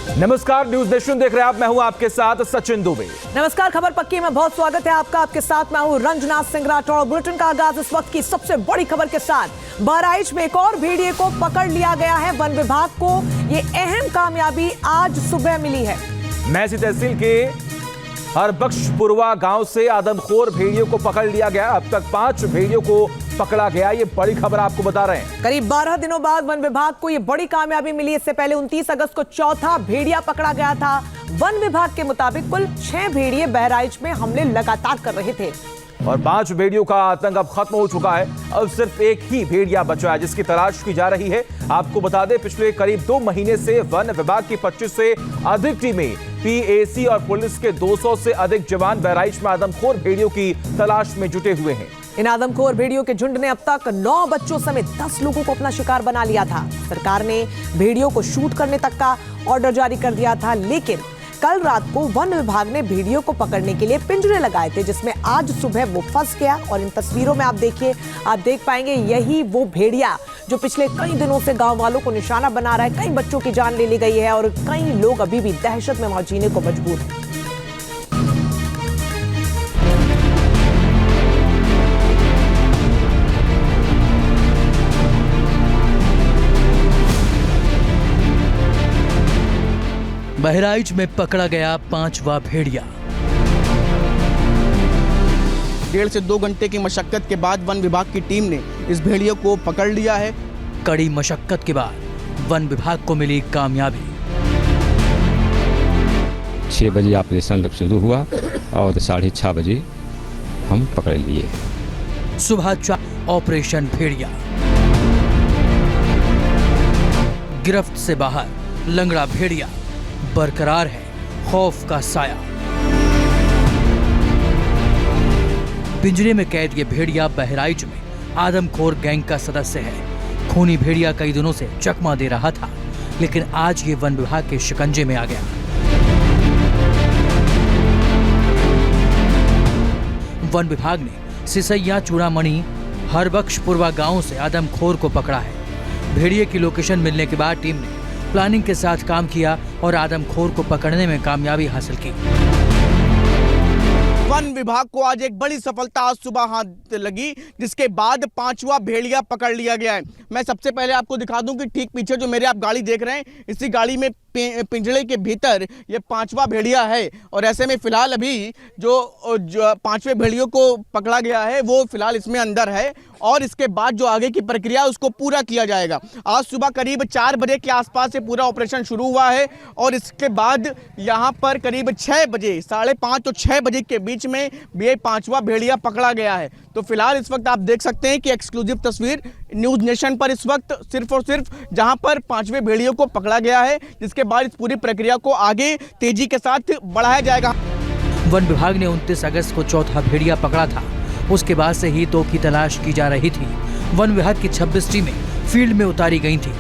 नमस्कार, news nation देख रहे हैं आप। मैं हूं आपके साथ सचिन दुबे। नमस्कार, खबर पक्की में बहुत स्वागत है आपका। आपके साथ मैं हूं रंजना सिंह राठौड़। बुलेटिन का आगाज इस वक्त की सबसे बड़ी खबर के साथ। बहराइच में एक और भेड़िए को पकड़ लिया गया है। वन विभाग को ये अहम कामयाबी आज सुबह मिली है। मैसी तहसील के हरबख्शपुरवा गांव से आदमखोर भेड़ियों को पकड़ लिया गया। अब तक 5 भेड़ियों को पकड़ा गया। ये बड़ी खबर आपको बता रहे हैं। करीब 12 दिनों बाद वन विभाग को ये बड़ी कामयाबी मिली। इससे पहले 29 अगस्त को चौथा भेड़िया पकड़ा गया था। वन विभाग के मुताबिक कुल 6 भेड़िए बहराइच में हमले लगातार कर रहे थे और 5 भेड़ियों का आतंक अब खत्म हो चुका है। अब सिर्फ एक ही भेड़िया बचा है जिसकी तलाश की जा रही है। आपको बता दें, पिछले करीब 2 महीने से वन विभाग की 25 से अधिक टीमें, पीएसी और पुलिस के 200 से अधिक जवान बहराइच में आदमखोर भेड़ियों की तलाश में जुटे हुए हैं। इन आदमखोर भेड़ियों के झुंड ने अब तक 9 बच्चों समेत 10 लोगों को अपना शिकार बना लिया था। सरकार ने भेड़ियों को शूट करने तक का ऑर्डर जारी कर दिया था, लेकिन कल रात को वन विभाग ने भेड़ियों को पकड़ने के लिए पिंजरे लगाए थे, जिसमें आज सुबह वो फंस गया। और इन तस्वीरों में आप देखिए, आप देख पाएंगे यही वो भेड़िया जो पिछले कई दिनों से गांव वालों को निशाना बना रहा है। कई बच्चों की जान ले ली गई है और कई लोग अभी भी दहशत में जीने को मजबूर हैं। बहराइच में पकड़ा गया 5वां भेड़िया। 1.5 से 2 घंटे की मशक्कत के बाद वन विभाग की टीम ने इस भेड़िए को पकड़ लिया है। कड़ी मशक्कत के बाद वन विभाग को मिली कामयाबी। 6 बजे ऑपरेशन शुरू हुआ और 6:30 बजे हम पकड़ लिए। सुबह 4 ऑपरेशन भेड़िया। गिरफ्त से बाहर लंगड़ा भेड़िया, बरकरार है खौफ का साया। पिंजरे में कैद ये भेड़िया बहराइच में आदमखोर गैंग का सदस्य है। खूनी भेड़िया कई दिनों से चकमा दे रहा था, लेकिन आज ये वन विभाग के शिकंजे में आ गया। वन विभाग ने सिसैया चूड़ामणि हरबख्शपुरवा गांव से आदमखोर को पकड़ा है। भेड़िए की लोकेशन मिलने के बाद टीम ने प्लानिंग के साथ काम किया और आदमखोर को पकड़ने में कामयाबी हासिल की। वन विभाग को आज एक बड़ी सफलता आज सुबह हाथ लगी, जिसके बाद 5वां भेड़िया पकड़ लिया गया है। मैं सबसे पहले आपको दिखा दूं कि ठीक पीछे जो मेरे आप गाड़ी देख रहे हैं, इसी गाड़ी में पिंजरे के भीतर ये 5वां भेड़िया है। और ऐसे में फिलहाल अभी जो 5वें भेड़ियों को पकड़ा गया है वो फिलहाल इसमें अंदर है और इसके बाद जो आगे की प्रक्रिया उसको पूरा किया जाएगा। आज सुबह करीब 4 बजे के आसपास से पूरा ऑपरेशन शुरू हुआ है और इसके बाद यहाँ पर करीब 6 बजे, 5:30 और 6 बजे के बीच में ये 5वां भेड़िया पकड़ा गया है। तो फिलहाल इस वक्त आप देख सकते हैं कि एक्सक्लूसिव तस्वीर न्यूज नेशन पर इस वक्त सिर्फ और सिर्फ जहां पर 5वें भेड़ियों को पकड़ा गया है, जिसके बाद इस पूरी प्रक्रिया को आगे तेजी के साथ बढ़ाया जाएगा। वन विभाग ने 29 अगस्त को चौथा भेड़िया पकड़ा था। उसके बाद से ही 2 की तलाश की जा रही थी। वन विभाग की 26 टीमें फील्ड में उतारी गई थी,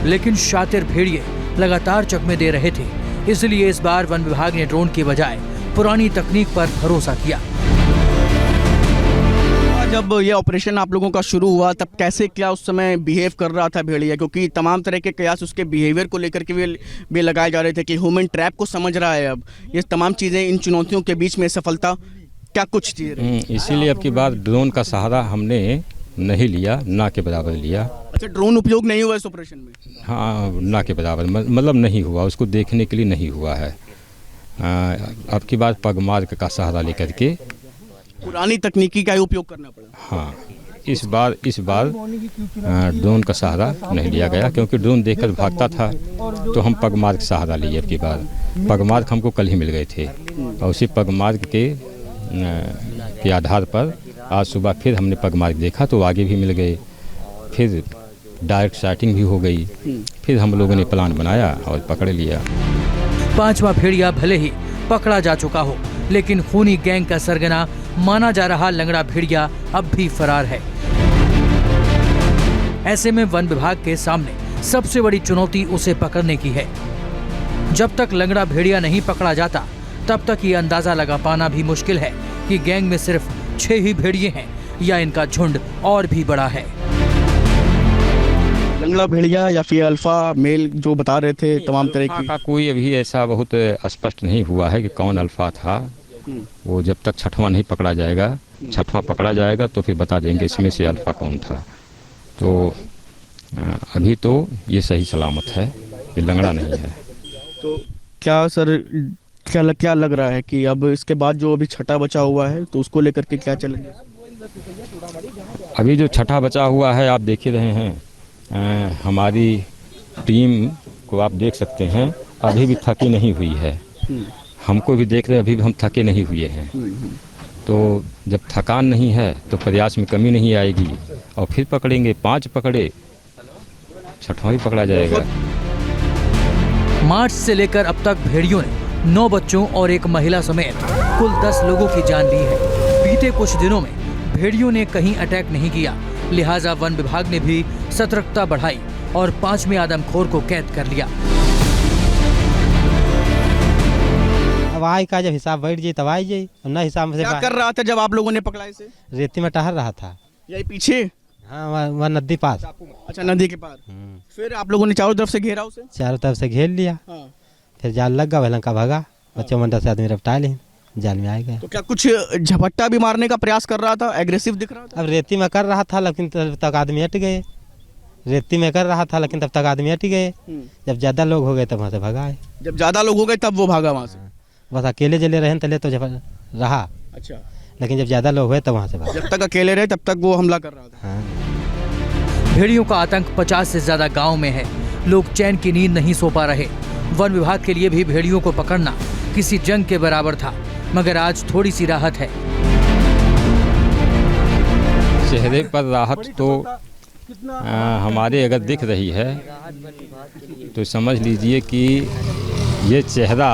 लेकिन शातिर भेड़िए लगातार चकमे दे रहे थे। इसलिए इस बार वन विभाग ने ड्रोन की बजाय पुरानी तकनीक पर भरोसा किया। जब ये ऑपरेशन आप लोगों का शुरू हुआ तब कैसे क्या उस समय बिहेव कर रहा था भेड़िया, क्योंकि तमाम तरह के कयास उसके बिहेवियर को लेकर के भी लगाए जा रहे थे कि ह्यूमन ट्रैप को समझ रहा है। अब ये तमाम चीज़ें, इन चुनौतियों के बीच में सफलता क्या कुछ चीज़ें, इसीलिए अब की बार ड्रोन का सहारा हमने नहीं लिया, ना के बराबर लिया। अच्छा, ड्रोन उपयोग नहीं हुआ इस ऑपरेशन में? हाँ, ना के बराबर मतलब नहीं हुआ, उसको देखने के लिए नहीं हुआ है। अब की बार पगमार्क का सहारा लेकर के पुरानी तकनीकी का उपयोग करना पड़ा। हाँ, इस बार ड्रोन का सहारा नहीं लिया गया, क्योंकि ड्रोन देखकर भागता था तो हम पगमार्क सहारा लिए। अब की बार पगमार्क हमको कल ही मिल गए थे और उसी पगमार्क के आधार पर आज सुबह फिर हमने पगमार्क देखा तो आगे भी मिल गए, फिर डायरेक्ट शाइटिंग भी हो गई। फिर हम लोगों ने प्लान बनाया और पकड़ लिया। 5वां भेड़िया भले ही पकड़ा जा चुका हो, लेकिन खूनी गैंग का सरगना माना जा रहा लंगड़ा भेड़िया अब भी फरार है। ऐसे में वन विभाग के सामने सबसे बड़ी चुनौती उसे पकड़ने की है। जब तक लंगड़ा भेड़िया नहीं पकड़ा जाता, तब तक ये अंदाजा लगा पाना भी मुश्किल है कि गैंग में सिर्फ 6 ही भेड़िए हैं या इनका झुंड और भी बड़ा है। लंगड़ा भेड़िया या फिर अल्फा मेल जो बता रहे थे तमाम तरह अल्फा की? का कोई अभी ऐसा बहुत स्पष्ट नहीं हुआ है कि कौन अल्फा था। वो जब तक छठवां नहीं पकड़ा जाएगा, छठवां पकड़ा जाएगा तो फिर बता देंगे इसमें से अल्फा कौन था। तो अभी तो ये सही सलामत है, ये लंगड़ा नहीं है। तो क्या सर क्या लग रहा है कि अब इसके बाद जो अभी छठा बचा हुआ है तो उसको लेकर के क्या चलेंगे? अभी जो छठा बचा हुआ है आप देख ही रहे हैं, हमारी टीम को आप देख सकते हैं अभी भी थकी नहीं हुई है। हमको भी देख रहे हैं, अभी भी हम थके नहीं हुए हैं। तो जब थकान नहीं है तो प्रयास में कमी नहीं आएगी और फिर पकड़ेंगे। 5 पकड़े, छठवां भी पकड़ा जाएगा। मार्च से लेकर अब तक भेड़ियों ने 9 बच्चों और एक महिला समेत कुल 10 लोगों की जान ली है। बीते कुछ दिनों में भेड़ियों ने कहीं अटैक नहीं किया, लिहाजा वन विभाग ने भी सतर्कता बढ़ाई और 5वें आदमखोर को कैद कर लिया। अब आई का जब हिसाब बैठ जाए तब आई जाए, ना हिसाब से क्या कर रहा था जब आप लोगों ने पकड़ा इसे? रेती में टहल रहा था। यही पीछे? हाँ, वह नदी पास। अच्छा, नदी के पार। फिर आप लोगों ने चारों तरफ से घेरा उसे? चारों तरफ से घेर लिया। हाँ। फिर जाल लग गया, लंका भागा। बच्चों मंडल से आदमी रपटा ले, जाल में आ गए। तो क्या कुछ झपट्टा भी मारने का प्रयास कर रहा था? एग्रेसिव दिख रहा था? अब रेती में कर रहा था लेकिन तब तक आदमी हट गए। रेती में कर रहा था लेकिन तब तक आदमी हट गए। जब ज्यादा लोग हो गए तब वहाँ से भगाए। जब ज्यादा लोग हो गए तब वो भागा वहाँ से? बस अकेले जले रहे तले तो जब रहा। अच्छा, लेकिन जब ज्यादा लोग हुए तब वहाँ से भागा। जब तक अकेले रहे तब तक वो हमला कर रहा था? हाँ। भेड़ियों का आतंक 50 से ज्यादा गांव में है। लोग चैन की नींद नहीं सो पा रहे। वन विभाग के लिए भी भेड़ियों को पकड़ना किसी जंग के बराबर था, मगर आज थोड़ी सी राहत है। चेहरे पर राहत तो हमारे अगर दिख रही है तो समझ लीजिए कि ये चेहरा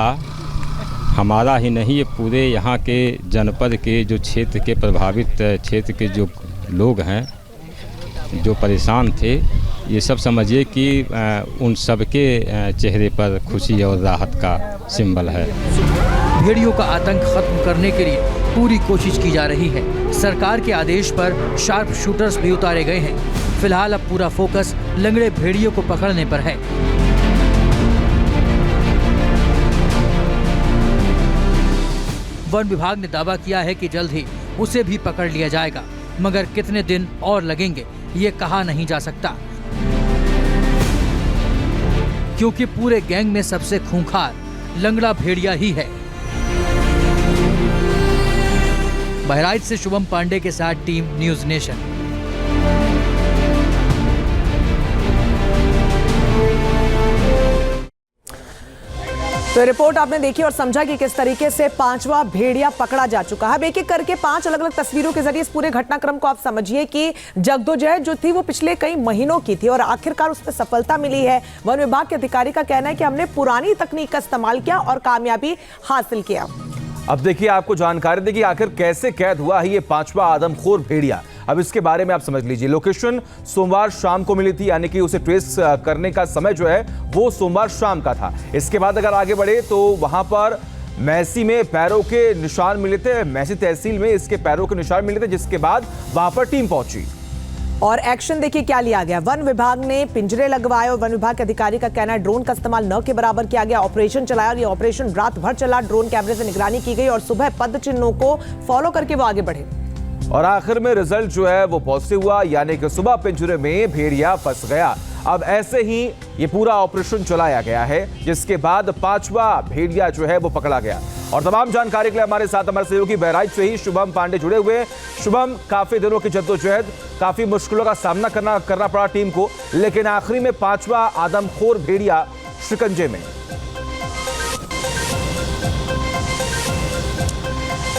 हमारा ही नहीं, ये पूरे यहाँ के जनपद के जो क्षेत्र के प्रभावित क्षेत्र के जो लोग हैं, जो परेशान थे, ये सब समझिए कि उन सब के चेहरे पर खुशी और राहत का सिंबल है। भेड़ियों का आतंक खत्म करने के लिए पूरी कोशिश की जा रही है। सरकार के आदेश पर शार्प शूटर्स भी उतारे गए हैं। फिलहाल अब पूरा फोकस लंगड़े भेड़ियों को पकड़ने पर है। वन विभाग ने दावा किया है कि जल्द ही उसे भी पकड़ लिया जाएगा, मगर कितने दिन और लगेंगे ये कहा नहीं जा सकता, क्योंकि पूरे गैंग में सबसे खूंखार लंगड़ा भेड़िया ही है। बहराइच से शुभम पांडे के साथ टीम न्यूज़ नेशन। तो रिपोर्ट आपने देखी और समझा कि किस तरीके से 5वां भेड़िया पकड़ा जा चुका है। अब एक एक करके 5 अलग अलग तस्वीरों के जरिए इस पूरे घटनाक्रम को आप समझिए कि जगदोजहद जो थी वो पिछले कई महीनों की थी और आखिरकार उस पर सफलता मिली है। वन विभाग के अधिकारी का कहना है कि हमने पुरानी तकनीक का इस्तेमाल किया और कामयाबी हासिल किया। अब देखिए, आपको जानकारी देगी आखिर कैसे कैद हुआ है ये 5वां आदमखोर भेड़िया। अब इसके बारे में आप समझ लीजिए। लोकेशन सोमवार शाम को मिली थी, यानी कि उसे ट्रेस करने का समय जो है वो सोमवार शाम का था। इसके बाद अगर आगे बढ़े तो वहां पर मैसी में पैरों के निशान मिले थे, मैसी तहसील में इसके पैरों के निशान मिले थे, जिसके बाद वहां पर टीम पहुंची और एक्शन देखिए क्या लिया गया। वन विभाग ने पिंजरे लगवाए और वन विभाग के अधिकारी का कहना है ड्रोन का इस्तेमाल न के बराबर किया गया। ऑपरेशन चलाया और ये ऑपरेशन रात भर चला। ड्रोन कैमरे से निगरानी की गई और सुबह पद चिन्हों को फॉलो करके वो आगे बढ़े और आखिर में रिजल्ट जो है वो पॉजिटिव हुआ, यानी कि सुबह पिंजरे में भेड़िया फंस गया। अब ऐसे ही ये पूरा ऑपरेशन चलाया गया है, जिसके बाद 5वां भेड़िया जो है वो पकड़ा गया। और तमाम जानकारी के लिए हमारे साथ हमारे सहयोगी बहराइच से ही शुभम पांडे जुड़े हुए हैं। शुभम, काफी दिनों की जद्दोजहद, काफी मुश्किलों का सामना करना पड़ा टीम को, लेकिन आखिरी में 5वां आदमखोर भेड़िया शिकंजे में।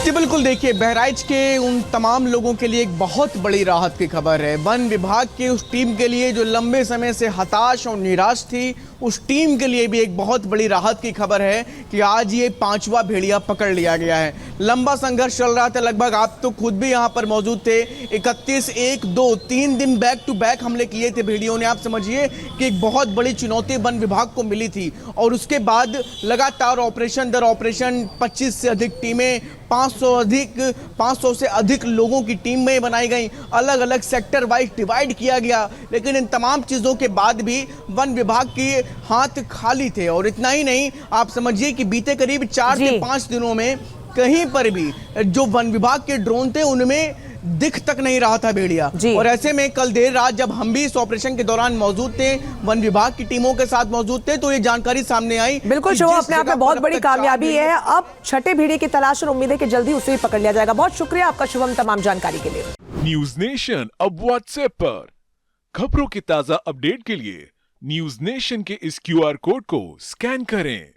जी बिल्कुल, देखिए बहराइच के उन तमाम लोगों के लिए एक बहुत बड़ी राहत की खबर है। वन विभाग की उस टीम के लिए जो लंबे समय से हताश और निराश थी, उस टीम के लिए भी एक बहुत बड़ी राहत की खबर है कि आज ये 5वां भेड़िया पकड़ लिया गया है। लंबा संघर्ष चल रहा था, लगभग आप तो खुद भी यहाँ पर मौजूद थे। 31, 1, 2, 3 दिन बैक टू बैक हमले किए थे भेड़ियों ने। आप समझिए कि एक बहुत बड़ी चुनौती वन विभाग को मिली थी और उसके बाद लगातार ऑपरेशन दर ऑपरेशन 25 से अधिक टीमें 500 से अधिक लोगों की टीमें बनाई गई, अलग अलग सेक्टर वाइज डिवाइड किया गया, लेकिन इन तमाम चीज़ों के बाद भी वन विभाग के हाथ खाली थे। और इतना ही नहीं, आप समझिए कि बीते करीब 4 से 5 दिनों में कहीं पर भी जो वन विभाग के ड्रोन थे उनमें दिख तक नहीं रहा था भेड़िया। और ऐसे में कल देर रात जब हम भी इस ऑपरेशन के दौरान मौजूद थे, वन विभाग की टीमों के साथ मौजूद थे, तो ये जानकारी सामने आई। बिल्कुल शो अपने आप में बहुत बड़ी कामयाबी है। अब छठे भेड़िए की तलाश और उम्मीद है कि जल्दी उसे पकड़ लिया जाएगा। बहुत शुक्रिया आपका शुभम तमाम जानकारी के लिए। न्यूज नेशन अब व्हाट्सएप पर खबरों की ताजा अपडेट के लिए न्यूज नेशन के इस QR कोड को स्कैन करें।